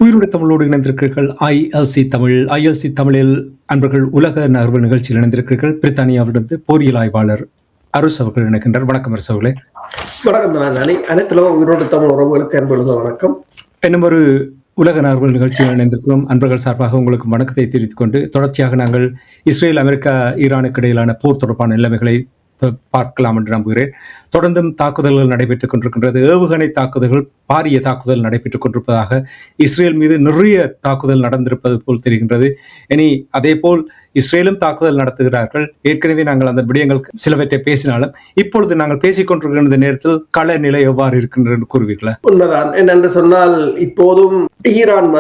உயிருடைய தமிழோடு இணைந்திருக்கிறீர்கள். ஐஎல்சி தமிழில் அன்பர்கள் உலக நகர்வு நிகழ்ச்சியில் இணைந்திருக்கிறீர்கள். பிரித்தானியாவிலிருந்து போரியல் ஆய்வாளர் அருஸ் அவர்கள் இணைக்கின்றார். வணக்கம் அரசு அவர்களே. வணக்கம். அனைத்து உயிரோடு தமிழ் உறவுகளுக்கு அன்புள்ள வணக்கம். இன்னும் ஒரு உலக நகர்வு நிகழ்ச்சியில் இணைந்திருக்கிறோம். அன்பர்கள் சார்பாக உங்களுக்கு வணக்கத்தை தெரிவித்துக் கொண்டு தொடர்ச்சியாக நாங்கள் இஸ்ரேல், அமெரிக்கா, ஈரானுக்கு இடையிலான போர் தொடர்பான நிலைமைகளை பார்க்கலாம் என்று நம்புகிறேன். தொடர்ந்தும் தாக்குதல்கள் நடைபெற்றுக் கொண்டிருக்கின்றது. ஏவுகணை தாக்குதல்கள், பாரிய தாக்குதல் நடைபெற்றுக் கொண்டிருப்பதாக, இஸ்ரேல் மீது நிறைய தாக்குதல் நடந்திருப்பது போல் தெரிகின்றது. இனி அதே போல் இஸ்ரேலும் தாக்குதல் நடத்துகிறார்கள். ஏற்கனவே நாங்கள் அந்த விடயங்கள் சிலவற்றை பேசினாலும் இப்பொழுது நாங்கள் பேசிக் கொண்டிருக்கின்ற நேரத்தில் கள நிலை எவ்வாறு இருக்கின்றது என்று கூறுவீர்களா? உண்மைதான். என்னென்று சொன்னால், இப்போதும் ஈரான்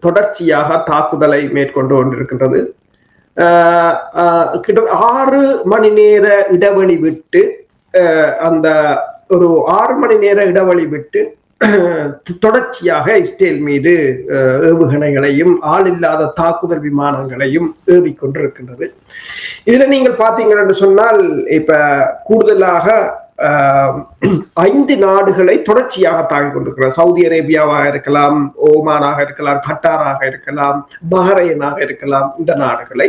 தொடர்ச்சியாக தாக்குதலை மேற்கொண்டு கொண்டிருக்கின்றது. 6 மணி நேர இடைவெளி விட்டு அந்த ஒரு 6 மணி நேர இடைவெளி விட்டு தொடர்ச்சியாக இஸ்ரேல் மீது ஏவுகணைகளையும் ஆளில்லாத தாக்குதல் விமானங்களையும் ஏவிக்கொண்டிருக்கின்றது. இதுல நீங்கள் பார்த்தீங்கன்னு சொன்னால், இப்ப கூடுதலாக 5 நாடுகளை தொடர்ச்சியாக தாக்கிக் கொண்டிருக்கிறார். சவுதி அரேபியாவாக இருக்கலாம், ஓமானாக இருக்கலாம், கட்டாராக இருக்கலாம், பஹ்ரைனாக இருக்கலாம். இந்த நாடுகளை,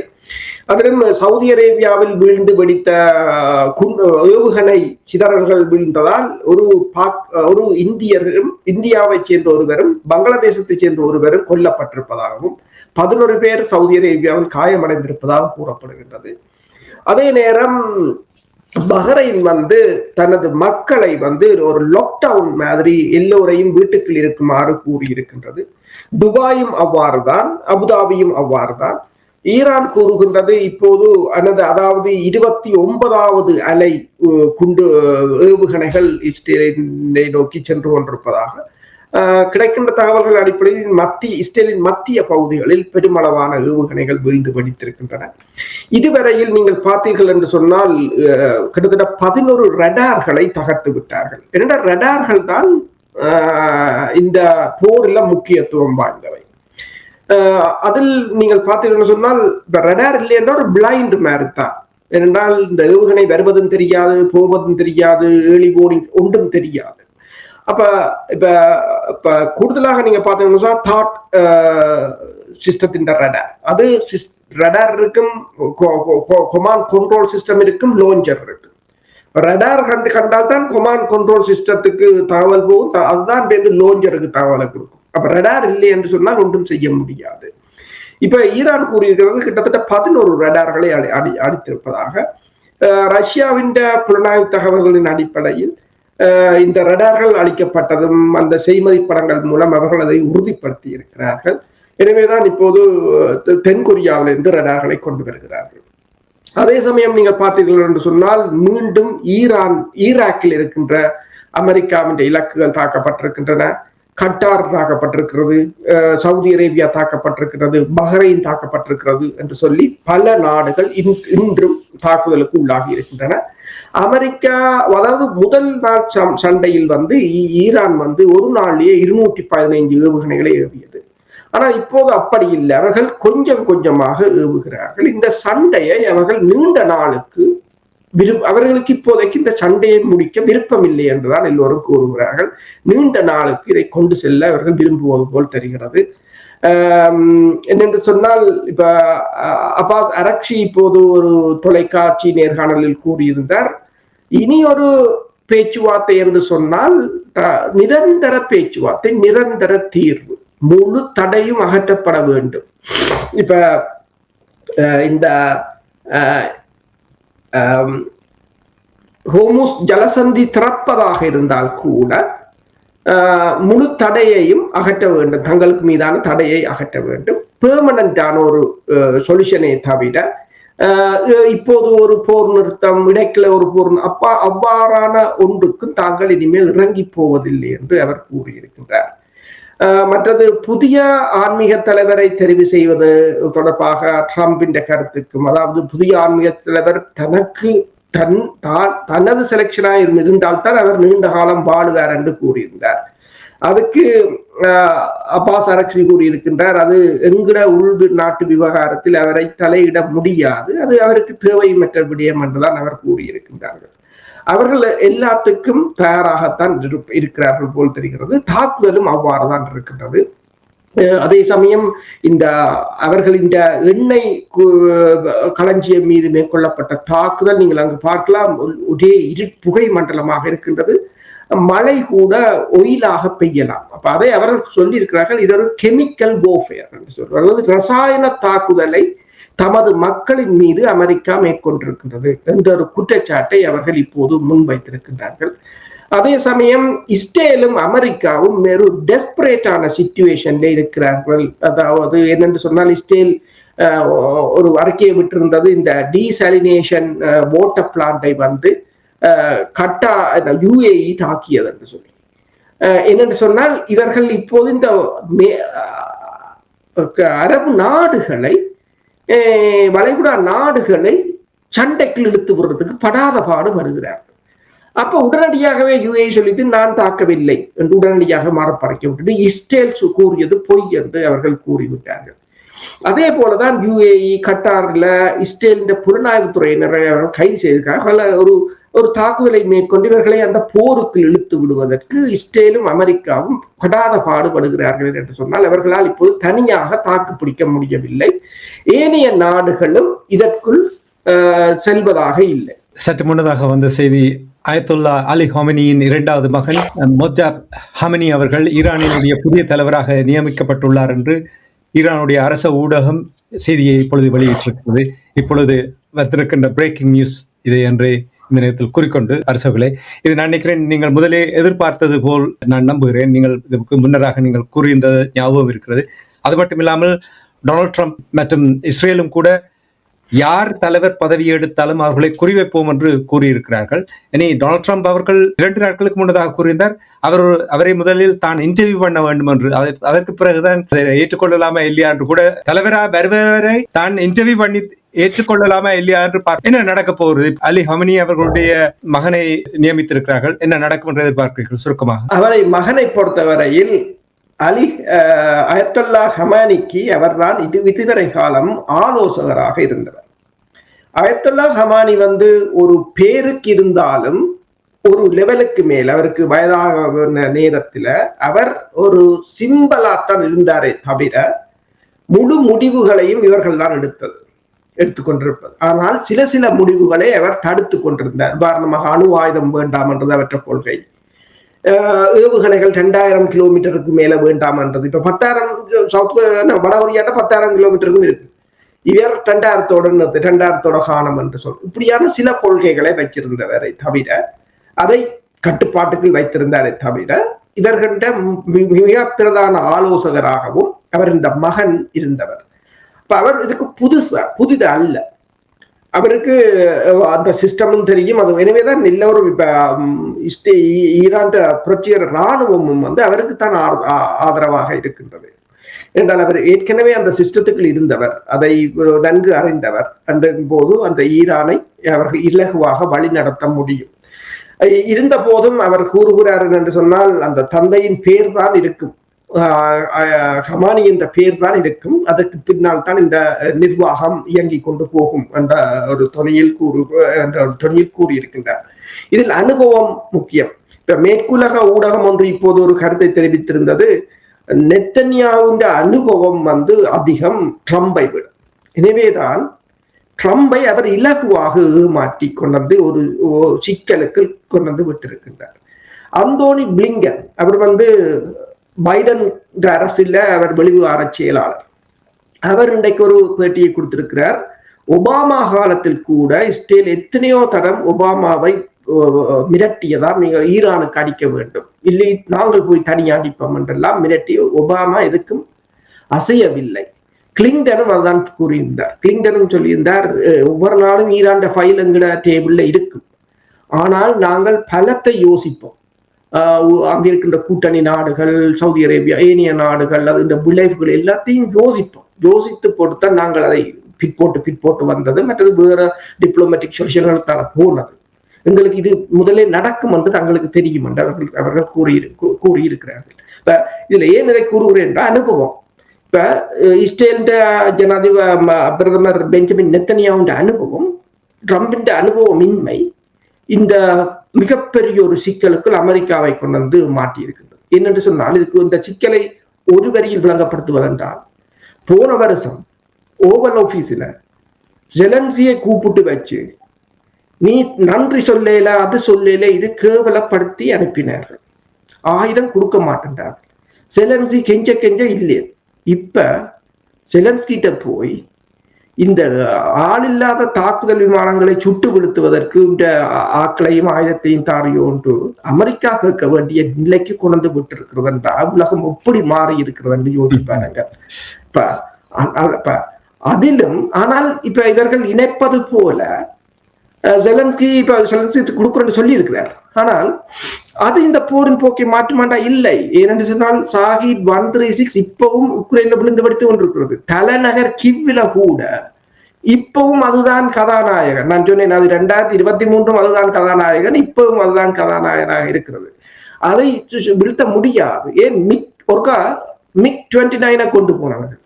அதிலும் சவுதி அரேபியாவில் வீழ்ந்து வெடித்த ஏவுகணை சிதறல்கள் வீழ்ந்ததால் ஒரு இந்தியாவை சேர்ந்த ஒருவரும் பங்களாதேசத்தை சேர்ந்த ஒருவரும் கொல்லப்பட்டிருப்பதாகவும் 11 பேர் சவுதி அரேபியாவில் காயமடைந்திருப்பதாக கூறப்படுகின்றது. அதே நேரம் பஹ்ரைன் தனது மக்களை ஒரு லாக்டவுன் மாதிரி எல்லோரையும் வீட்டுக்குள் இருக்குமாறு கூறியிருக்கின்றது. துபாயும் அவ்வாறுதான், அபுதாபியும் அவ்வாறுதான். ஈரான் கூறுகின்றது இப்போது அதாவது 29வது அலை குண்டு ஏவுகணைகள் இஸ்ரேலை நோக்கி சென்று கொண்டிருப்பதாக கிடைக்கின்ற தகவல்கள் அடிப்படையில் இஸ்ரேலின் மத்திய பகுதிகளில் பெருமளவான ஏவுகணைகள் வீழ்ந்து வெடித்திருக்கின்றன. இதுவரையில் நீங்கள் பார்த்தீர்கள் என்று சொன்னால், கிட்டத்தட்ட 11 ரடார்களை தகர்த்து விட்டார்கள். இரண்டு ரடார்கள் தான் இந்த போரில் முக்கியத்துவம் வாய்ந்தவை. அதில் நீங்கள் பார்த்தீர்கள் சொன்னால், ரடார் இல்லை என்ற ஒரு பிளைண்ட் மாதிரி தான். ஏனென்றால் இந்த ஏவுகணை வருவதும் தெரியாது, போவதும் தெரியாது, ஏர்லி வார்னிங் ஒன்றும் தெரியாது. இப்ப கூடுதலாக நீங்க பாத்தீங்கன்னா தாட் சிஸ்டத்தின் ரடார், அது ரடார் இருக்கும், கொமாண்ட் கண்ட்ரோல் சிஸ்டம் இருக்கும், லான்ச்சர் இருக்கு. ரடார் கண்டால் தான் கொமாண்ட் கண்ட்ரோல் சிஸ்டத்துக்கு தகவல் போகும், அதுதான் லான்ச்சருக்கு தகவலை கொடுக்கும். அப்ப ரடார் இல்லை என்று சொன்னால் ஒன்றும் செய்ய முடியாது. இப்ப ஈரான் கூறியிருக்கிறது கிட்டத்தட்ட 11 ரடார்களை அடித்திருப்பதாக. ரஷ்யாவின் புலனாய்வு தகவல்களின் அடிப்படையில் இந்த ரடார்கள் அளிக்கப்பட்டதும் அந்த செய்மதி படங்கள் மூலம் அவர்கள் அதை உறுதிப்படுத்தி இருக்கிறார்கள். எனவேதான் இப்போது தென்கொரியாவிலிருந்து ரடார்களை கொண்டு வருகிறார்கள். அதே சமயம் நீங்கள் பார்த்தீர்கள் என்று சொன்னால், மீண்டும் ஈராக்கில் இருக்கின்ற அமெரிக்காவின் இலக்குகள் தாக்கப்பட்டிருக்கின்றன. கட்டார் தாக்கப்பட்டிருக்கிறது, சவுதி அரேபியா தாக்கப்பட்டிருக்கிறது, பஹ்ரைன் தாக்கப்பட்டிருக்கிறது என்று சொல்லி பல நாடுகள் இன்றும் தாக்குதலுக்கு உள்ளாகி இருக்கின்றன. அமெரிக்கா, அதாவது முதல் நாள் சண்டையில் ஈரான் ஒரு நாளிலேயே 215 ஏவுகணைகளை ஏவியது. ஆனால் இப்போது அப்படி இல்லை, அவர்கள் கொஞ்சம் கொஞ்சமாக ஏவுகிறார்கள். இந்த சண்டையை அவர்கள் நீண்ட நாளுக்கு அவர்களுக்கு இப்போதைக்கு இந்த சண்டையை முடிக்க விருப்பம் இல்லை என்றுதான் எல்லோரும் கூறுகிறார்கள். நீண்ட நாளுக்கு இதை கொண்டு செல்ல அவர்கள் விரும்புவது போல் தெரிகிறது. என்னென்று சொன்னால், இப்ப அப்பாஸ் அரக்ஷி இப்போது ஒரு தொலைக்காட்சி நேர்காணலில் கூறியிருந்தார், இனி ஒரு பேச்சுவார்த்தை என்று சொன்னால் நிரந்தர பேச்சுவார்த்தை, நிரந்தர தீர்வு, முழு தடையும் அகற்றப்பட வேண்டும். இப்ப இந்த ஹோர்முஸ் ஜலசந்தி திறப்பதாக இருந்தால் கூட முழு தடையையும் அகற்ற வேண்டும், தங்களுக்கு மீதான தடையை அகற்ற வேண்டும். பெர்மனண்டான ஒரு சொல்யூஷனை தவிர இப்போது ஒரு போர் நிறுத்தம், இடைக்கில ஒரு போர், அவ்வாறான ஒன்றுக்கும் தாங்கள் இனிமேல் இறங்கி போவதில்லை என்று அவர் கூறியிருக்கின்றார். மற்றது, புதிய ஆன்மீக தலைவரை தெரிவு செய்வது தொடர்பாக ட்ரம்பின் கருத்துக்கும், அதாவது புதிய ஆன்மீக தலைவர் தனது செலக்ஷனாக இருந்தால்தான் அவர் நீண்ட காலம் வாழுவார் என்று கூறியிருந்தார். அதுக்கு அப்பாஸ் அரக்ஷி கூறியிருக்கின்றார், அது என்கிற உள்நாட்டு விவகாரத்தில் அவரை தலையிட முடியாது, அது அவருக்கு தேவையற்ற விடயம் என்றுதான் அவர் கூறியிருக்கின்றார்கள். அவர்கள் எல்லாத்துக்கும் தயாராகத்தான் இருக்கிறார்கள் போல் தெரிகிறது. தாக்குதலும் அவ்வாறுதான் இருக்கின்றது. அதே சமயம் இந்த அவர்களின் எண்ணெய் களஞ்சியம் மீது மேற்கொள்ளப்பட்ட தாக்குதல் நீங்கள் அங்கு பார்க்கலாம், ஒரே புகை மண்டலமாக இருக்கின்றது. மழை கூட ஒயிலாக பெய்யலாம். அப்ப அதை அவர்கள் சொல்லி இருக்கிறார்கள், இது ஒரு கெமிக்கல் வார்ஃபேர் என்று சொல்றாங்க. அதாவது ரசாயன தாக்குதலை தமது மக்களின் மீது அமெரிக்கா மேற்கொண்டிருக்கின்றது என்ற ஒரு குற்றச்சாட்டை அவர்கள் இப்போது முன்வைத்திருக்கின்றார்கள். அதே சமயம் இஸ்ரேலும் அமெரிக்காவும் ஒரு டெஸ்பரேட்டான சிச்சுவேஷன்ல இருக்கிறார்கள். அதாவது என்னென்று சொன்னால், இஸ்ரேல் ஒரு அறிக்கையை விட்டிருந்தது, இந்த டீசாலினேஷன் வாட்டர் பிளான்டை வந்து UAE தாக்கியது என்று சொல்லி. என்னென்று சொன்னால், இவர்கள் இப்போது இந்த அரபு நாடுகளை, வளைகுடா நாடுகளை சண்டைக்கு இழுத்து விடுறதுக்கு படாத பாடுபடுகிறார்கள். அப்ப உடனடியாகவே UAE சொல்லிட்டு நான் தாக்கவில்லை என்று உடனடியாக மறப்பறைக்க விட்டுட்டு இஸ்ரேல் கூறியது பொய் என்று அவர்கள் கூறிவிட்டார்கள். அதே போலதான் UAE கட்டார்ல இஸ்ரேலின் புலனாய்வு துறையினரை அவர்கள் கைது செய்திருக்கார்கள். ஒரு தாக்குதலை மேற்கொண்டு இவர்களை அந்த போருக்கு இழுத்து விடுவதற்கு இஸ்ரேலும் அமெரிக்காவும் படாத பாடுபடுகிறார்கள் என்று சொன்னால், அவர்களால் இப்போது தனியாக தாக்கு பிடிக்க முடியவில்லை. ஏனைய நாடுகளும் இதற்குள் செல்வதாக இல்லை. சற்று முன்னதாக வந்த செய்தி, அயத்துல்லா அலி ஹாமினியின் இரண்டாவது மகன் மொஜாப் ஹாமினி அவர்கள் ஈரானினுடைய புதிய தலைவராக நியமிக்கப்பட்டுள்ளார் என்று ஈரானுடைய அரச ஊடகம் செய்தியை இப்பொழுது வெளியிட்டிருக்கிறது. இப்பொழுது வந்திருக்கின்ற பிரேக்கிங் நியூஸ் இதை என்று இந்த நேரத்தில் கூறிக்கொண்டு, அரசர்களே, இது நான் நினைக்கிறேன் நீங்கள் முதலே எதிர்பார்த்தது போல் நான் நம்புகிறேன். நீங்கள் இதுக்கு முன்னராக நீங்கள் கூறியிருந்தது ஞாபகம் இருக்கிறது. அது மட்டும் இல்லாமல் டொனால்ட் ட்ரம்ப் மற்றும் இஸ்ரேலும் கூட யார் தலைவர் பதவி எடுத்தாலும் அவர்களை குறிவைப்போம் என்று கூறியிருக்கிறார்கள். இனி டொனால்ட் ட்ரம்ப் அவர்கள் 2 நாட்களுக்கு முன்னதாக கூறியிருந்தார், அவரை முதலில் தான் இன்டர்வியூ பண்ண வேண்டும் என்று. அதற்கு பிறகுதான் ஏற்றுக்கொள்ளலாமா இல்லையா என்று கூட, தலைவராக வருபவரை தான் இன்டர்வியூ பண்ணி ஏற்றுக்கொள்ளலாமா இல்லையா என்று என்ன நடக்க போகிறது. அலி ஹாமினி அவர்களுடைய மகனை நியமித்திருக்கிறார்கள், என்ன நடக்கும் என்று எதிர்பார்க்கிறீர்கள் சுருக்கமாக? அவரை மகனை பொறுத்தவரையில் அயத்துல்லா ஹமானிக்கு அவர்தான் இதுவரை காலம் ஆலோசகராக இருந்தவர். அயத்துல்லா ஹமானி வந்து ஒரு பேருக்கு இருந்தாலும் ஒரு லெவலுக்கு மேல் அவருக்கு வயதாக நேரத்தில் அவர் ஒரு சிம்பலாத்தான் இருந்தாரே தவிர முழு முடிவுகளையும் இவர்கள் தான் எடுத்துக்கொண்டிருப்பது. ஆனால் சில முடிவுகளை அவர் தடுத்து கொண்டிருந்தார். உதாரணமாக அணு ஆயுதம் வேண்டாம் என்றது அவற்ற கொள்கை. ஏவுகணைகள் 2000 கிலோமீட்டருக்கு மேல வேண்டாம் என்றது. இப்ப 10,000 வடகொரியாட்ட 10,000 கிலோமீட்டருக்கும் இருக்கு. இவர் 2000 காணம் என்று இப்படியான சில கொள்கைகளை வைத்திருந்தவரை தவிர, அதை கட்டுப்பாட்டுக்குள் வைத்திருந்தாரே தவிர, இவர்கிட்ட மிக பிரதான ஆலோசகராகவும் அவர் இந்த மகன் இருந்தவர். அப்ப அவர் இதுக்கு புதிது அல்ல, அவருக்கு அந்த சிஸ்டமும் தெரியும். அது எனவேதான் எல்லோரும் இப்ப ஈரான் புரட்சிகர இராணுவமும் வந்து அவருக்கு தான் ஆதரவாக இருக்கின்றது. என்றால் அவர் ஏற்கனவே அந்த சிஸ்டத்துக்குள் இருந்தவர், அதை நன்கு அறிந்தவர். என்ற போது அந்த ஈரானை அவர்கள் இலகுவாக வழி நடத்த முடியும். இருந்த போதும் அவர் கூறுகிறார் என்று சொன்னால், அந்த தந்தையின் பேர் தான் இருக்கும், ஹமானி என்ற பெயர் தான் இருக்கும், அதற்கு பின்னால் தான் இந்த நிர்வாகம் இயங்கி கொண்டு போகும் என்ற ஒரு துணையில் கூறியிருக்கின்றார். இதில் அனுபவம் முக்கியம். இப்ப மேற்குலக ஊடகம் ஒன்று இப்போது ஒரு கருத்தை தெரிவித்திருந்தது, நெத்தன்யாவுடைய அனுபவம் வந்து அதிகம் ட்ரம்பை விட. எனவேதான் ட்ரம்பை அவர் இலகுவாக ஏமாற்றி கொண்டு ஒரு சிக்கலுக்கு கொண்டு விட்டிருக்கின்றார். அந்தோனி பிளிங்கன் அவர் வந்து பைடன் அரசில் அவர் வெளிவிவகார செயலாளர். அவர் இன்றைக்கு ஒரு பேட்டியை கொடுத்திருக்கிறார். ஒபாமா காலத்தில் கூட இஸ்ரேல் எத்தனையோ தரம் ஒபாமாவை மிரட்டியதாம், நீங்கள் ஈரானுக்கு அடிக்க வேண்டும், இல்லை நாங்கள் போய் தனியாக அடிப்போம் என்றெல்லாம் மிரட்டி ஒபாமா எதுக்கும் அசையவில்லை. கிளின்டனும் அதுதான் கூறியிருந்தார். கிளின்டனும் சொல்லியிருந்தார், ஒவ்வொரு நாளும் ஈரான் ஃபைல் என்கிற டேபிள்ல இருக்கும், ஆனால் நாங்கள் பலத்தை யோசிப்போம். அங்க இருக்கின்ற கூட்டணி நாடுகள், சவுதி அரேபியா, ஏனைய நாடுகள், அது இந்த விளைவுகள் எல்லாத்தையும் யோசித்து போட்டுத்தான் நாங்கள் அதை பிற்போட்டு வந்தது. மற்றது வேற டிப்ளமேட்டிக் சொல்யூஷன்களுக்கான போனது. எங்களுக்கு இது முதலே நடக்கும் என்று தங்களுக்கு தெரியும் என்று அவர்கள் கூறியிருக்கிறார்கள். இப்ப இதுல ஏன் இதை கூறுகிறேன் என்ற அனுபவம். இப்ப இஸ்ரேல் ஜனாதிபதி பிரதமர் பெஞ்சமின் நெத்தன்யாவுடைய அனுபவம், ட்ரம்பின் அனுபவம் இன்மை இந்த மிகப்பெரிய ஒரு சிக்கலுக்குள் அமெரிக்காவை கொண்டு வந்து மாட்டி இருக்கின்றது. என்னென்று சொன்னால், இதுக்கு இந்த சிக்கலை ஒரு வரியில் விளங்கப்படுத்துவதென்றால், போன வருஷம் ஓவல் ஆபீஸ்ல ஜெலன்சியை கூப்பிட்டு வச்சு நீ நன்றி சொல்லல, அது சொல்லல, இது கேவலப்படுத்தி அனுப்பினார்கள். 1000 கொடுக்க மாட்டேன்றார். செலன்ஸ்கி கெஞ்ச கெஞ்ச இல்லையே. இப்ப செலன்ஸ்கிட்ட போய் இந்த ஆளில்லாத தாக்குதல் விமானங்களை சுட்டு வீழ்த்துவதற்கு இந்த ஆக்களையும் ஆயுதத்தையும் தாரியோன்று அமெரிக்கா கேட்க வேண்டிய நிலைக்கு கொண்டு விட்டு இருக்கிறது என்றால் உலகம் எப்படி மாறி இருக்கிறது என்று யோசிப்பாருங்க. இப்ப அதிலும் ஆனால் இப்ப இவர்கள் இணைப்பது போல ஜெலன்ஸ்கி கொடுக்குறேன்னு சொல்லி இருக்கிறார். ஆனால் அது இந்த போரின் போக்கை மாற்றுமாண்டா இல்லை. ஏனென்று சொன்னால் ஷாஹித் 136 இப்பவும் உக்ரைன்ல விழுந்து படித்துக் கொண்டிருக்கிறது. தலைநகர் கிவ்வில கூட இப்பவும் அதுதான் கதாநாயகன். நான் சொன்னேன், அது 2023 அதுதான் கதாநாயகன், இப்பவும் அதுதான் கதாநாயகனாக இருக்கிறது. அதை வீழ்த்த முடியாது. ஏன் மிக் 29 கொண்டு போனார்கள்.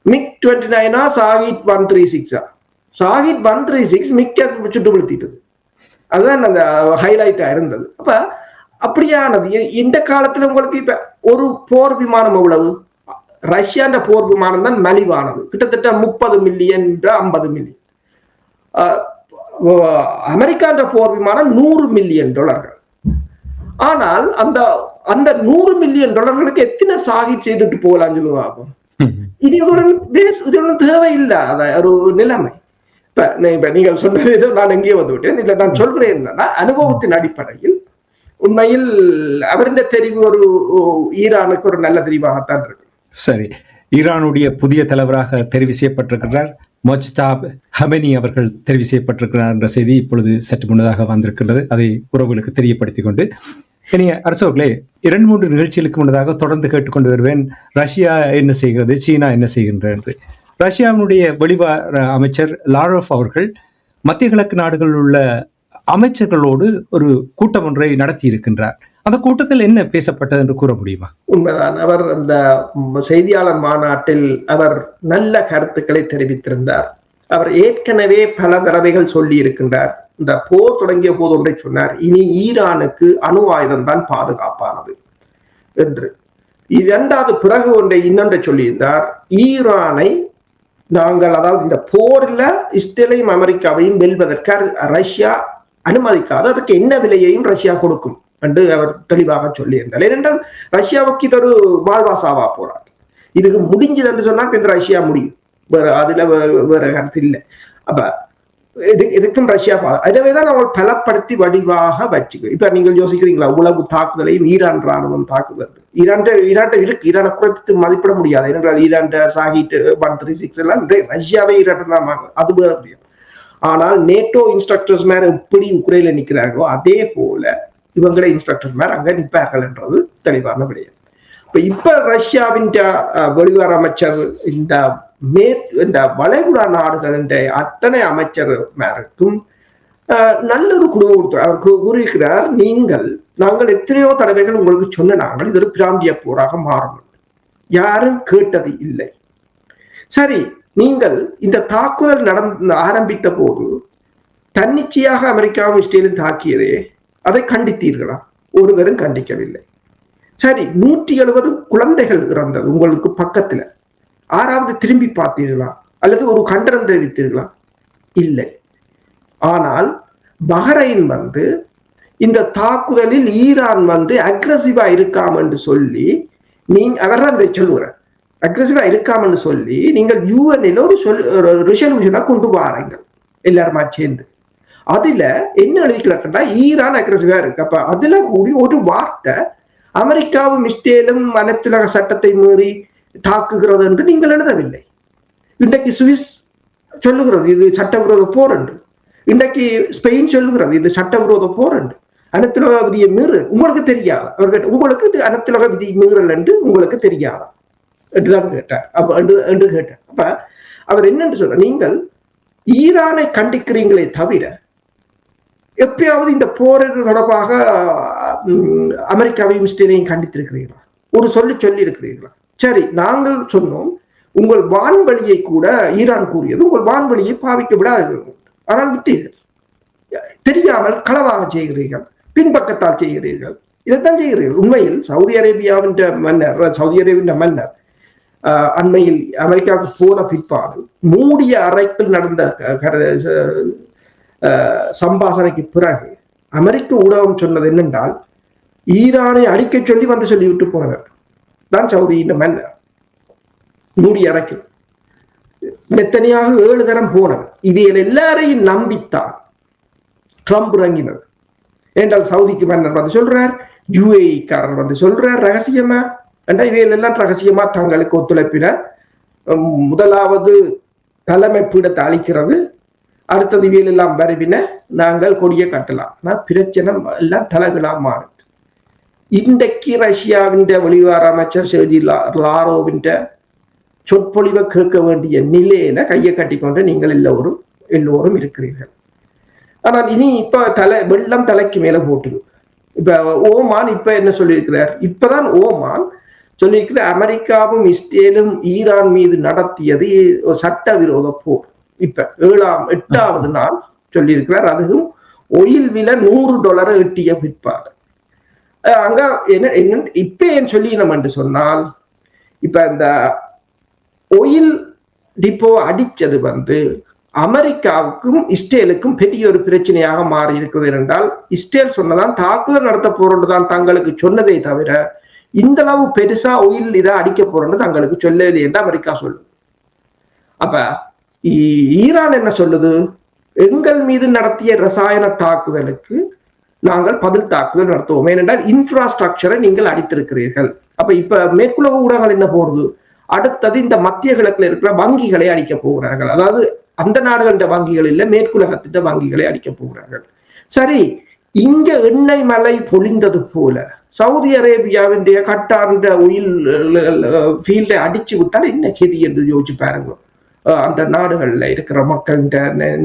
மிக் 29 ஷாஹித் 136 ஷாஹித் 136 மிக்க சுட்டு வீழ்த்திட்டது. அதுதான் அந்த ஹைலைட்டா இருந்தது. அப்ப அப்படியானது இந்த காலத்துல உங்களுக்கு இப்ப ஒரு போர் விமானம் எவ்வளவு? ரஷ்யாண்ட போர் விமானம் தான் மலிவானது, கிட்டத்தட்ட 30 மில்லியன் 50 மில்லியன். அமெரிக்காண்ட போர் விமானம் $100 மில்லியன். ஆனால் அந்த அந்த $100 மில்லியன் எத்தனை ஷாஹித் செய்துட்டு போகலாம் சொல்லுவாங்க. இதுடன் தேவையில்லாத ஒரு நிலைமை. இப்ப நீங்கள் சொன்னது ஏதோ நான் எங்கேயோ வந்து விட்டேன். இல்ல நான் சொல்கிறேன் என்னன்னா, அனுபவத்தின் அடிப்படையில் உண்மையில் அவருடைய தெரிவு ஒரு ஈரானுக்கு ஒரு நல்ல தெரிவாகத்தான் இருக்கு. சரி, ஈரானுடைய புதிய தலைவராக தெரிவு செய்யப்பட்டிருக்கிறார் மொஜ்தாப் ஹமெனி அவர்கள் தெரிவு செய்யப்பட்டிருக்கிறார் என்ற செய்தி இப்பொழுது சற்று முன்னதாக வந்திருக்கின்றது. அதை உறவுகளுக்கு தெரியப்படுத்திக் கொண்டு இனிய அரசவர்களே, 2-3 நிகழ்ச்சிகளுக்கு முன்னதாக தொடர்ந்து கேட்டுக்கொண்டு வருவேன், ரஷ்யா என்ன செய்கிறது, சீனா என்ன செய்கின்ற என்று. ரஷ்யாவினுடைய வெளிவார அமைச்சர் லாரோவ் அவர்கள் மத்திய கிழக்கு நாடுகளில் உள்ள அமைச்சர்களோடு ஒரு கூட்டம் ஒன்றை நடத்தி இருக்கின்றார். அந்த கூட்டத்தில் என்ன பேசப்பட்டது என்று கூற முடியுமா? உண்மைதான். அவர் அந்த செய்தியாளர் மாநாட்டில் அவர் நல்ல கருத்துக்களை தெரிவித்திருந்தார். அவர் ஏற்கனவே பல தடவைகள் சொல்லி இருக்கின்றார். இந்த போர் தொடங்கிய போது ஒன்றை சொன்னார், இனி ஈரானுக்கு அணு ஆயுதம் தான் பாதுகாப்பானது என்று. இரண்டாவது பிறகு இன்னொன்றை சொல்லியிருந்தார், ஈரானை நாங்கள், அதாவது இந்த போர்ல இஸ்ரேலையும் அமெரிக்காவையும் வெல்வதற்கு ரஷ்யா அனுமதிக்காது, அதுக்கு என்ன விலையையும் ரஷ்யா கொடுக்கும் என்று அவர் தெளிவாக சொல்லியிருந்தார். ஏனென்றால் ரஷ்யாவுக்கு இது ஒரு வாழ்வாசாவா போராட்டம். இதுக்கு முடிஞ்சது என்று சொன்னால் இந்த ரஷ்யா முடியும், அதுல வேற கருத்து இல்லை. அப்ப இதுக்கும் ரஷ்யா அதவேதான் அவள் பலப்படுத்தி வடிவாக வச்சுக்க. இப்ப நீங்கள் யோசிக்கிறீங்களா, உளவு தாக்குதலையும் ஈரான் ராணுவம் தாக்குதல் இருக்கு, ஈரானை குறைத்து மதிப்பிட முடியாது. ஏனென்றால் ஈரான் ஷாஹித் 136 எல்லாம் ரஷ்யாவே ஈரான் தான், அது வேற முடியும். ஆனால் நேட்டோ இன்ஸ்ட்ரக்டர்ஸ் மேல எப்படி உக்ரைன்ல நிக்கிறார்களோ அதே போல இவங்களே இன்ஸ்ட்ரக்டர்ஸ் மேல அங்க நிற்பார்கள் என்றது தெளிவான விடயம். இப்ப ரஷ்யாவின் வெளிவார அமைச்சர் இந்த வளைகுடா நாடுகள் என்ற அத்தனை அமைச்சர் மேருக்கும் நல்ல ஒரு குழு கொடுத்தார். அவருக்கு கூறுகிறார், நாங்கள் எத்தனையோ தடவைகள் உங்களுக்கு சொன்ன நாங்கள் இது ஒரு பிராந்திய போராக மாறும், யாரும் கேட்டது இல்லை. சரி, நீங்கள் இந்த தாக்குதல் ஆரம்பித்த போது தன்னிச்சையாக அமெரிக்காவும் இஸ்ரேலும் தாக்கியதே, அதை கண்டித்தீர்களா? ஒருவரும் கண்டிக்கவில்லை. சரி, 170 குழந்தைகள் இறந்தது உங்களுக்கு பக்கத்துல, ஆறாவது திரும்பி பார்த்தீர்களா அல்லது ஒரு கண்டனம் தெரிவித்தீர்களா? இல்லை. ஆனால் பஹ்ரைன் இந்த தாக்குதலில் ஈரான் அக்ரெசிவா இருக்காம என்று சொல்லி அவர்தான் சொல்லுகிறார், அக்ரெசிவா இருக்காமன்னு சொல்லி நீங்கள் யூஎன்ல ஒரு ரெசல்யூஷனை கொண்டு வாரீங்க எல்லாருமா சேர்ந்து. அதுல என்ன எழுதிக்கலா, ஈரான் அக்ரெசிவா இருக்கு. அப்ப அதுல கூடி ஒரு வார்த்தை அமெரிக்காவும் இஸ்ரேலும் அனைத்துலக சட்டத்தை மீறி தாக்குகிறது என்று நீங்கள் எழுதவில்லை. இன்றைக்கு சுவிஸ் சொல்லுகிறது இது சட்டவிரோத போர் என்று, இன்றைக்கு ஸ்பெயின் சொல்லுகிறது இது சட்டவிரோத போர் என்று. அனைத்துலக விதியை மீறு உங்களுக்கு தெரியாதா? அவர் உங்களுக்கு இது அனைத்துலக விதி மீறல் என்று உங்களுக்கு தெரியாதா என்றுதான் கேட்டார். என்று கேட்டார். அப்ப அவர் என்னன்னு சொல்ற, நீங்கள் ஈரானை கண்டிக்கிறீங்களே தவிர எப்பயாவது இந்த போர் தொடர்பாக அமெரிக்காவையும் இஸ்ரேலையும் கண்டித்திருக்கிறீர்களா? ஒரு சொல்லி இருக்கிறீர்களா? சரி, நாங்கள் சொன்னோம் உங்கள் வான்வழியை கூட ஈரான் கூறியது உங்கள் வான்வழியை பாவிக்க விடாதீர்கள், ஆனால் விட்டீர்கள். தெரியாமல் களவாக செய்கிறீர்கள், பின்பக்கத்தால் செய்கிறீர்கள் இதைத்தான் செய்கிறீர்கள். உண்மையில் சவுதி அரேபியாவின் மன்னர் அண்மையில் அமெரிக்காவுக்கு போன பிற்பாடு மூடிய அறைக்குள் நடந்த சம்பாஷணைக்கு பிறகு அமெரிக்க ஊடகம் சொன்னது என்னென்றால், ஈரானை அடிக்க சொல்லி வந்து சொல்லிவிட்டு போனவர் தான் சவுதியின் மன்னர். மூடிய அறைக்கு மெத்தனையாக 7 தரம் போனவர். இவைகள் எல்லாரையும் நம்பித்தான் ட்ரம்ப் இறங்கினர். என்றால் சவுதிக்கு மன்னர் வந்து சொல்றார், யுஏஇக்காரர் வந்து சொல்றார் ரகசியமா. இவைகள் எல்லாம் ரகசியமா தங்களுக்கு ஒத்துழைப்பின. முதலாவது தலைமை பீடத்தை அளிக்கிறது, அடுத்தது இவையில் எல்லாம் வருவின நாங்கள் கொடியை கட்டலாம். பிரச்சனை எல்லாம் தலைகளா மாறு. இன்றைக்கு ரஷ்யாவின் வெளிவார அமைச்சர் செர்ஜி லாரோவின் சொற்பொழிவை கேட்க வேண்டிய நிலையில கையை கட்டிக்கொண்டு நீங்கள் எல்லோரும் இருக்கிறீர்கள். ஆனால் இனி இப்ப வெள்ளம் தலைக்கு மேல போட்டுது. இப்ப ஓமான் இப்ப என்ன சொல்லியிருக்கிறார்? இப்பதான் ஓமான் சொல்லியிருக்கிற அமெரிக்காவும் இஸ்ரேலும் ஈரான் மீது நடத்தியது ஒரு சட்டவிரோத போர். இப்ப 8வது நாள் சொல்லியிருக்கிறார். அதுவும் ஒயில் விலை $100 எட்டிய பிற்பாடு. அங்க என்ன இப்ப ஏன் சொல்லினோம் என்று சொன்னால், இப்ப இந்த ஒயில் டிப்போ அடிச்சது வந்து அமெரிக்காவுக்கும் இஸ்ரேலுக்கும் பெரிய ஒரு பிரச்சனையாக மாறி இருக்கிறது. என்றால் இஸ்ரேல் சொன்னதான் தாக்குதல் நடத்த போறோன்றுதான் தங்களுக்கு சொன்னதை தவிர இந்த அளவு பெருசா ஒயில் இதை அடிக்க போறோன்னு தங்களுக்கு சொல்லவில்லை என்று அமெரிக்கா சொல்லுது. அப்ப ஈரான் என்ன சொல்லுது? எங்கள் மீது நடத்திய ரசாயன தாக்குதலுக்கு நாங்கள் பதில் தாக்குதல் நடத்துவோம். ஏனென்றால் இன்ஃப்ராஸ்ட்ரக்சரை நீங்கள் அடித்திருக்கிறீர்கள். அப்ப இப்ப மேற்குலக ஊடகங்கள் என்ன போடுது? அடுத்தது இந்த மத்திய கிழக்குல இருக்கிற வங்கிகளை அடிக்க போகிறார்கள். அதாவது அந்த நாடுகளின் வங்கிகள் இல்ல, மேற்குலகத்தின் வங்கிகளை அடிக்க போகிறார்கள். சரி, இங்க எண்ணெய் மலை பொழிந்தது போல சவுதி அரேபியாவின் கட்டார்ன்ற ஒயில் ஃபீல்டை அடிச்சு விட்டால் என்ன கெதி என்று யோசிச்சு பாருங்க. அந்த நாடுகள்ல இருக்கிற மக்களின்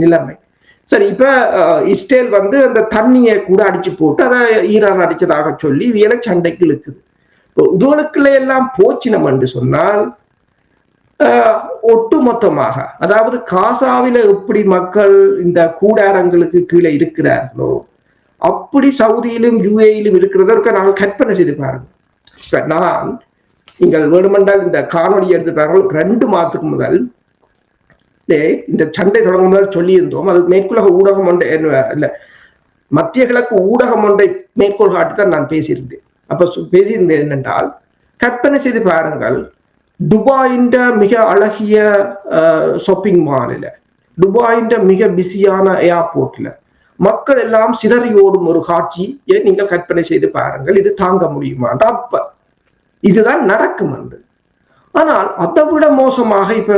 நிலைமை. சரி, இப்ப இஸ்ரேல் வந்து அந்த தண்ணியை கூட அடிச்சு போட்டு அதை ஈரான் அடிச்சதாக சொல்லி இவையில சண்டைக்கு இழுக்குது. உதவுகளுக்குள்ள எல்லாம் போச்சினம் என்று சொன்னால் ஒட்டுமொத்தமாக, அதாவது காசாவில எப்படி மக்கள் இந்த கூடாரங்களுக்கு கீழே இருக்கிறார்களோ அப்படி சவுதியிலும் யுஏயிலும் இருக்கிறதற்கு நாங்கள் கற்பனை செய்து பாருங்க. நான் நீங்கள் வேணுமென்றால் இந்த காணொலி எடுத்து பாருங்கள். 2 மாதத்துக்கு முதல் இந்த சண்டை தொடங்கும் முதல் சொல்லி இருந்தோம். அது மேற்குலக ஊடகம் ஒன்றை இல்ல, மத்திய கிழக்கு ஊடகம் ஒன்றை மேற்கோள் காட்டித்தான் நான் பேசியிருந்தேன். அப்ப பேசியிருந்தேன் என்னென்றால், கற்பனை செய்து பாருங்கள், துபாயின் மிக அழகிய ஷாப்பிங் மாலில், துபாயின் மிக பிஸியான ஏர்போர்ட்ல மக்கள் எல்லாம் சிதறி ஓடும் ஒரு காட்சியை நீங்கள் கற்பனை செய்து பாருங்கள். இது தாங்க முடியுமான்ற அப்ப இதுதான் நடக்கும் என்று. ஆனால் அதை விட மோசமாக இப்ப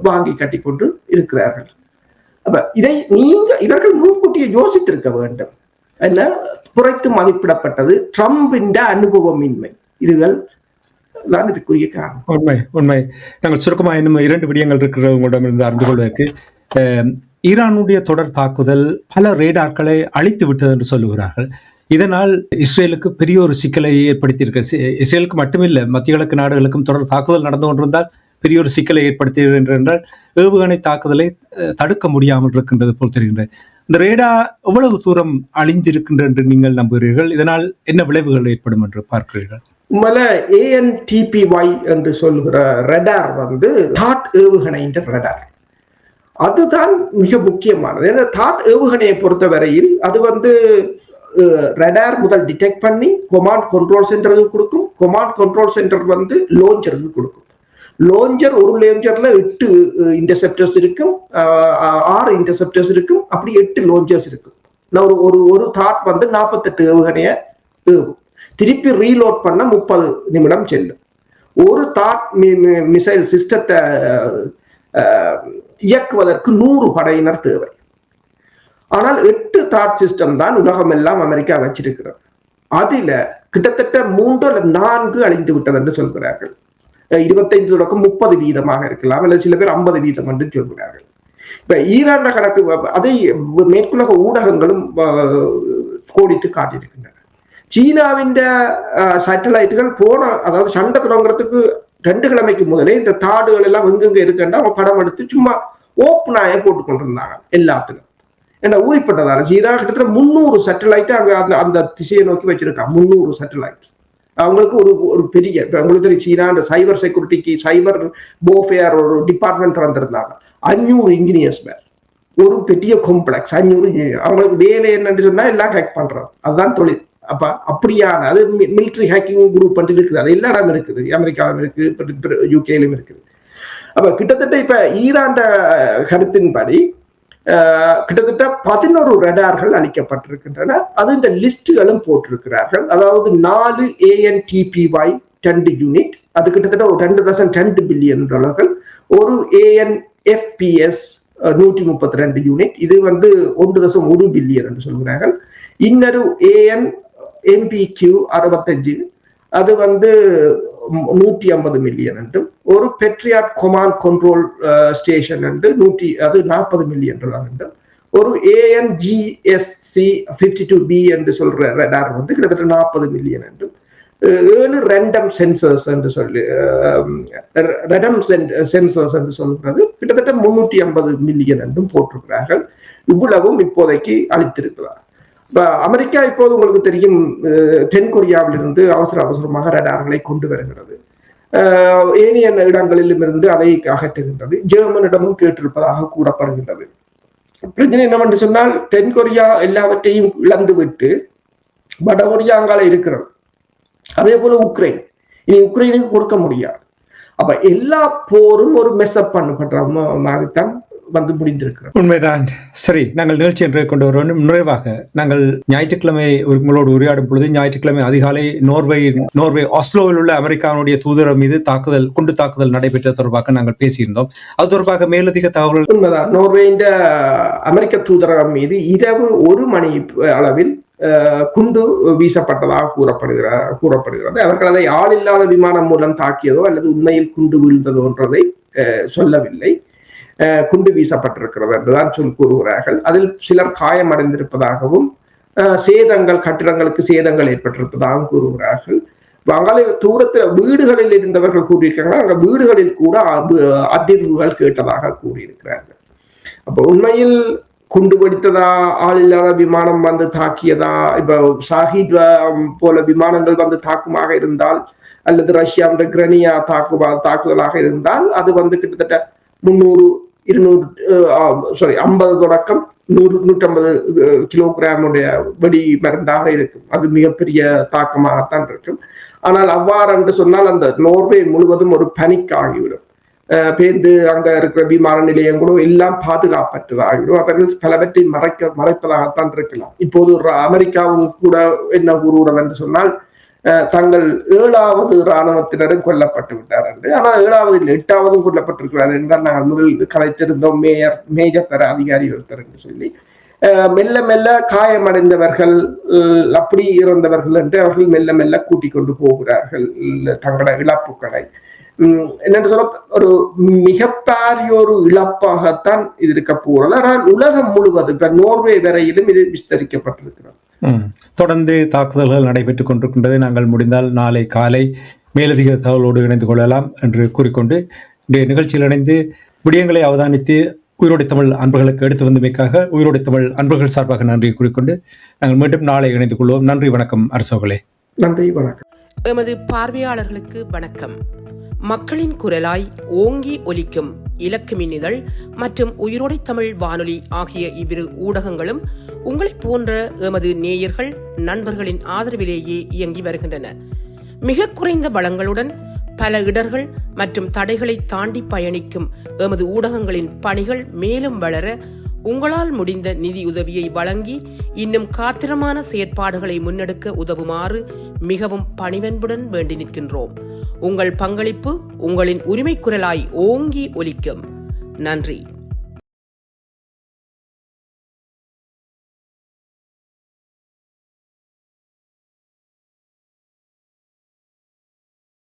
வாங்கி கட்டி கொண்டு இருக்கிறார்கள். அப்ப இவர்கள் முன்கூட்டியே யோசித்திருக்க வேண்டும். என்ன குறைத்து மதிப்பிடப்பட்டது ட்ரம்பின் அனுபவமின்மை. இதுகள் தான் இதுக்குரிய காரணம். உண்மை. நாங்கள் சுருக்கமாக இன்னும் 2 விடயங்கள் இருக்கிறவங்களிடமிருந்து அறிந்து கொள்வதற்கு, ஈரானுடைய தொடர் தாக்குதல் பல ரேடார்களை அழித்து விட்டது என்று சொல்லுகிறார்கள். இதனால் இஸ்ரேலுக்கு பெரிய ஒரு சிக்கலை ஏற்படுத்தியிருக்க. இஸ்ரேலுக்கு மட்டுமில்லை, மத்திய கிழக்கு நாடுகளுக்கும் தொடர் தாக்குதல் நடந்து கொண்டிருந்தால் பெரிய ஒரு சிக்கலை ஏற்படுத்துகிறது என்றால் ஏவுகணை தாக்குதலை தடுக்க முடியாமல் இருக்கின்றது போல் தெரிகின்றது. இந்த ரேடா எவ்வளவு தூரம் அழிந்திருக்கின்ற என்று நீங்கள் நம்புகிறீர்கள்? இதனால் என்ன விளைவுகள் ஏற்படும் என்று பார்க்கிறீர்கள்? ANTPY என்று சொல்லுகிற ரடார் வந்து தாட் ஏவுகணைன்ற ரடார். அதுதான் மிக முக்கியமானது. ஏன்னா தாட் ஏவுகணையை பொறுத்த வரையில் அது வந்து ரடார் முதல் டிடெக்ட் பண்ணி கொமாண்ட் கண்ட்ரோல் சென்டருக்கு கொடுக்கும். கொமாண்ட் கண்ட்ரோல் சென்டர் வந்து லான்ச்சருக்கு கொடுக்கும். லான்ச்சர் ஒரு லான்ச்சர்ல 8 இன்டர்செப்டர்ஸ் இருக்கும், 6 இன்டர்செப்டர்ஸ் இருக்கும். அப்படி 8 லான்ச்சர்ஸ் இருக்கும். ஒரு தாட் வந்து 48 ஏவுகணைய ஏவும். திருப்பி ரீலோட் பண்ண 30 நிமிடம் செல்லும். ஒரு தாட் மிசைல் சிஸ்டத்தை இயக்குவதற்கு 100 படையினர் தேவை. ஆனால் 8 தாட் சிஸ்டம் தான் உலகம் எல்லாம் அமெரிக்கா வச்சிருக்கிறது. அதுல கிட்டத்தட்ட 3 அல்லது 4 அழிந்து விட்டது என்று சொல்கிறார்கள். 25 தொடக்கம் 30% இருக்கலாம், அல்லது சில பேர் 50% என்று சொல்கிறார்கள். இப்ப ஈரான் கணக்கு அதை மேற்குலக ஊடகங்களும் கோடிட்டு காட்டியிருக்கின்றன. சீனாவின் சேட்டலைட்டுகள் அதாவது சண்டை தொடங்குறதுக்கு 2 கிழமைக்கு முதலே இந்த தாடுகள் எல்லாம் எங்கெங்க இருக்குன்னா அவங்க படம் எடுத்து சும்மா ஓப்பனாய போட்டு கொண்டிருந்தாங்க எல்லாத்துக்கும். என்ன ஊறிப்பட்டதால சீனா கிட்டத்தட்ட 300 சேட்டலைட் அங்க அந்த திசையை நோக்கி வச்சிருக்காங்க. 300 சேட்டலைட் அவங்களுக்கு ஒரு பெரிய உங்களுக்கு தெரியும் சீனா அந்த சைபர் செக்யூரிட்டிக்கு சைபர் போஃபேர் ஒரு டிபார்ட்மெண்ட் வந்திருந்தாங்க. 500 இன்ஜினியர்ஸ் வேற ஒரு பெரிய காம்ப்ளெக்ஸ் 500 இன்ஜினியர். அவங்களுக்கு வேலை என்னன்னு சொன்னா எல்லாம் ஹேக் பண்றது, அதுதான் தொழில். அப்ப அப்படியான அது மிலிட்டரி ஹேக்கிங் குரூப் பண்ணிட்டு இருக்குது. அது எல்லா இடம் இருக்குது, அமெரிக்காவிலும் இருக்கு, யூகேலும் இருக்குது. அப்ப கிட்டத்தட்ட இப்ப ஈரான் கருத்தின்படி கிட்டத்தட்ட 11 ரடார்கள் அளிக்கப்பட்டிருக்கின்றன. அது இந்த லிஸ்டுகளும் போட்டிருக்கிறார்கள். அதாவது 4 ANTPY 10 யூனிட், அது கிட்டத்தட்ட ஒரு 2.2 பில்லியன் டாலர்கள். ஒரு ANFPS 132 யூனிட், இது 1.1 பில்லியன் என்று சொல்கிறார்கள். இன்னொரு ANMPQ 65, அது 150 மில்லியன் என்றும், ஒரு பெட்ரியாட் கமாண்ட் கண்ட்ரோல் ஸ்டேஷன் என்று அது 40 மில்லியன் டாலர் என்றும், ஒரு ANGSC 52B என்று சொல்ற ரடார் கிட்டத்தட்ட 40 மில்லியன் என்றும், 7 ரேண்டம் சென்சர்ஸ் என்று சொல்லி ரேண்டம் சென்சர்ஸ் என்று சொல்கிறது கிட்டத்தட்ட 350 மில்லியன் என்றும் போட்டிருக்கிறார்கள். இவ்வளவும் இப்போதைக்கு அளித்திருக்கிறார். அமெரிக்கா இப்போது உங்களுக்கு தெரியும் தென்கொரியாவிலிருந்து அவசரமாக ரடார்களை கொண்டு வருகிறது. ஏனைய இடங்களிலும் இருந்து அதை அகற்றுகின்றது. ஜெர்மனிடமும் கேட்டிருப்பதாக கூறப்படுகின்றது. பிரச்சனை என்னவென்று சொன்னால் தென்கொரியா எல்லாவற்றையும் இழந்துவிட்டு வடகொரியா அங்கால இருக்கிறது. அதே போல உக்ரைன், இனி உக்ரைனுக்கு கொடுக்க முடியாது. அப்ப எல்லா போரும் ஒரு மெஸ்அப் பண்ணப்படுற மாதிரிதான் முடிந்திருக்கிறது. உண்மைதான். சரி, நாங்கள் நிகழ்ச்சி என்று கொண்டு வருவோம். நிறைவாக நாங்கள் ஞாயிற்றுக்கிழமை உங்களோடு உரையாடும் பொழுது ஞாயிற்றுக்கிழமை அதிகாலை நோர்வே ஆஸ்லோவில் உள்ள அமெரிக்காவுடைய தூதரகம் மீது குண்டு தாக்குதல் நடைபெற்ற தொடர்பாக நாங்கள் பேசியிருந்தோம். அது தொடர்பாக மேலதிக தகவல்கள். உண்மைதான். நோர்வேயின் அமெரிக்க தூதரகம் மீது இரவு 1 மணி அளவில் குண்டு வீசப்பட்டதாக கூறப்படுகிறது. அவர்கள் அதை ஆள் இல்லாத விமானம் மூலம் தாக்கியதோ அல்லது உண்மையில் குண்டு வீழ்ந்ததோ என்றதை சொல்லவில்லை. குண்டு வீசப்பட்டிருக்கிறது என்றுதான் கூறுகிறார்கள். அதில் சிலர் காயமடைந்திருப்பதாகவும் கட்டிடங்களுக்கு சேதங்கள் ஏற்பட்டிருப்பதாகவும் கூறுகிறார்கள். அங்கால தூரத்தில் வீடுகளில் இருந்தவர்கள் கூறியிருக்காங்க, அங்க வீடுகளில் கூட அதிர்வுகள் கேட்டதாக கூறியிருக்கிறார்கள். அப்ப உண்மையில் குண்டு வெடித்ததா, ஆள் இல்லாத விமானம் தாக்கியதா, இப்ப ஷாஹித் போல விமானங்கள் தாக்குமாக இருந்தால் அல்லது ரஷ்யாவுடைய கிரனியா தாக்குதலாக இருந்தால் அது கிட்டத்தட்ட 50 தொடக்கம் 100-150 கிலோகிராமுடைய வெடி மருந்தாக இருக்கும். அது மிகப்பெரிய தாக்கமாகத்தான் இருக்கும். ஆனால் அவ்வாறு என்று சொன்னால் அந்த நோர்வே முழுவதும் ஒரு பனிக் ஆகிவிடும். பேருந்து அங்க இருக்கிற விமான நிலையம் கூட எல்லாம் பாதுகாப்பற்றதாகிவிடும். அவர்கள் பலவற்றை மறைப்பதாகத்தான் இருக்கலாம். இப்போது அமெரிக்காவும் கூட என்ன கூறுகிறது என்று சொன்னால் தங்கள் 7வது இராணுவத்தினரும் கொல்லப்பட்டு விட்டார் என்று. ஆனால் 7வது 8வது கொல்லப்பட்டிருக்கிறார் என்றால் நாங்கள் முதல் கலைத்திருந்தோம் மேஜர் தர அதிகாரி ஒருத்தர் என்று சொல்லி. மெல்ல மெல்ல காயமடைந்தவர்கள் அப்படி இறந்தவர்கள் என்று அவர்கள் மெல்ல மெல்ல கூட்டிக் கொண்டு போகிறார்கள் தங்களோட இழப்புகளை. என்னென்று சொல்ல ஒரு மிகப்பெரிய ஒரு இழப்பாகத்தான் இது இருக்க போகிறது. ஆனால் உலகம் முழுவதும் இப்ப நோர்வே வரையிலும் இது விஸ்தரிக்கப்பட்டிருக்கிறது. தொடர்ந்து தாக்குதல்கள் நடைபெற்றுக் கொண்டிருக்கின்றது. நாங்கள் முடிந்தால் நாளை காலை மேலதிக தகவலோடு இணைந்து கொள்ளலாம் என்று கூறிக்கொண்டு இந்த நிகழ்ச்சியில் இணைந்து விடயங்களை அவதானித்து உயிரோடை தமிழ் அன்பர்களுக்கு எடுத்து வந்தமைக்காக உயிரோடை தமிழ் அன்பர்கள் சார்பாக நன்றி கூறிக்கொண்டு நாங்கள் மீண்டும் நாளை இணைந்து கொள்வோம். நன்றி, வணக்கம் அரசோகளே. நன்றி, வணக்கம். எமது பார்வையாளர்களுக்கு வணக்கம். மக்களின் குரலாய் ஓங்கி ஒலிக்கும் இலக்கு மின்னிதழ் மற்றும் உயிரோடை தமிழ் வானொலி ஆகிய இவ்விரு ஊடகங்களும் உங்களைப் போன்ற எமது நேயர்கள் நண்பர்களின் ஆதரவிலேயே இயங்கி வருகின்றன. மிக குறைந்த வளங்களுடன் பல இடர்கள் மற்றும் தடைகளை தாண்டி பயணிக்கும் எமது ஊடகங்களின் பணிகள் மேலும் வளர உங்களால் முடிந்த நிதியுதவியை வழங்கி இன்னும் காத்திரமான செயற்பாடுகளை முன்னெடுக்க உதவுமாறு மிகவும் பணிவன்புடன் வேண்டி நிற்கின்றோம். உங்கள் பங்களிப்பு உங்களின் உரிமை குரலாய் ஓங்கி ஒலிக்கும். நன்றி.